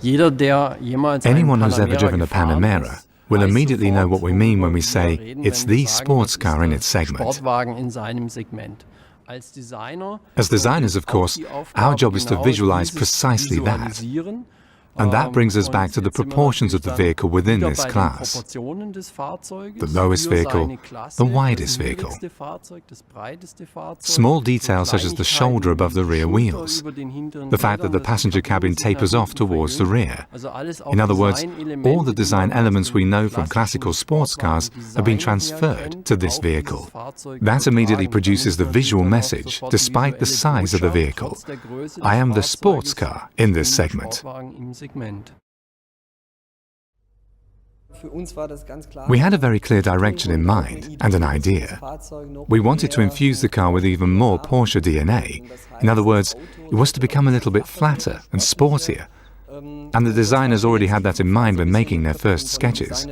Anyone who's ever driven a Panamera will immediately know what we mean when we say it's the sports car in its segment. As designers, of course, our job is to visualize precisely that. And that brings us back to the proportions of the vehicle within this class. The lowest vehicle, the widest vehicle. Small details such as the shoulder above the rear wheels. The fact that the passenger cabin tapers off towards the rear. In other words, all the design elements we know from classical sports cars have been transferred to this vehicle. That immediately produces the visual message, despite the size of the vehicle. I am the sports car in this segment. We had a very clear direction in mind and an idea. We wanted to infuse the car with even more Porsche DNA. In other words, it was to become a little bit flatter and sportier. And the designers already had that in mind when making their first sketches.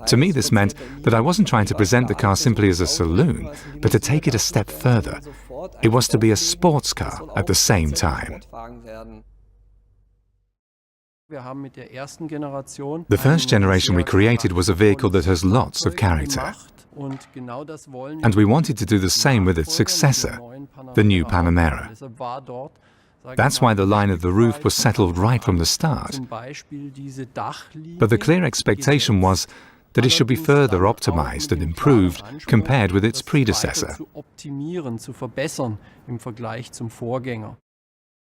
To me, this meant that I wasn't trying to present the car simply as a saloon, but to take it a step further. It was to be a sports car at the same time. The first generation we created was a vehicle that has lots of character. And we wanted to do the same with its successor, the new Panamera. That's why the line of the roof was settled right from the start. But the clear expectation was that it should be further optimized and improved compared with its predecessor.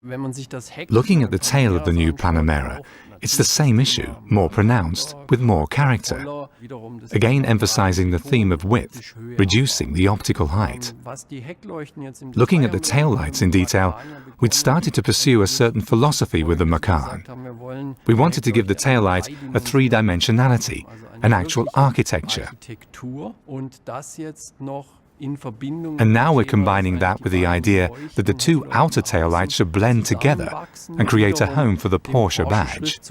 Looking at the tail of the new Panamera, it's the same issue, more pronounced, with more character. Again emphasizing the theme of width, reducing the optical height. Looking at the taillights in detail, we'd started to pursue a certain philosophy with the Macan. We wanted to give the taillight a three-dimensionality, an actual architecture. And now we're combining that with the idea that the two outer taillights should blend together and create a home for the Porsche badge.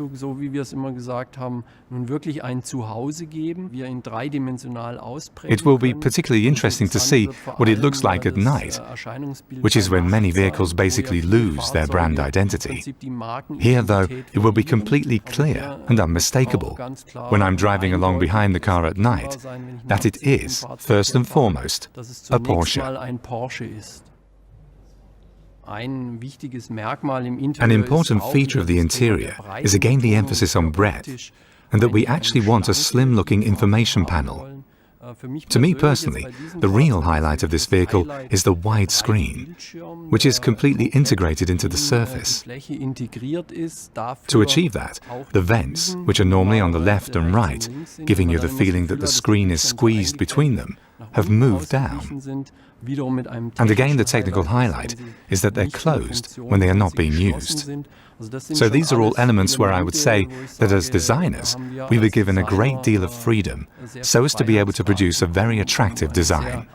It will be particularly interesting to see what it looks like at night, which is when many vehicles basically lose their brand identity. Here, though, it will be completely clear and unmistakable, when I'm driving along behind the car at night, that it is, first and foremost, a Porsche. An important feature of the interior is again the emphasis on breadth, and that we actually want a slim-looking information panel. To me personally, the real highlight of this vehicle is the wide screen, which is completely integrated into the surface. To achieve that, the vents, which are normally on the left and right, giving you the feeling that the screen is squeezed between them, have moved down. And again, the technical highlight is that they're closed when they are not being used. So these are all elements where I would say that as designers, we were given a great deal of freedom so as to be able to produce a very attractive design.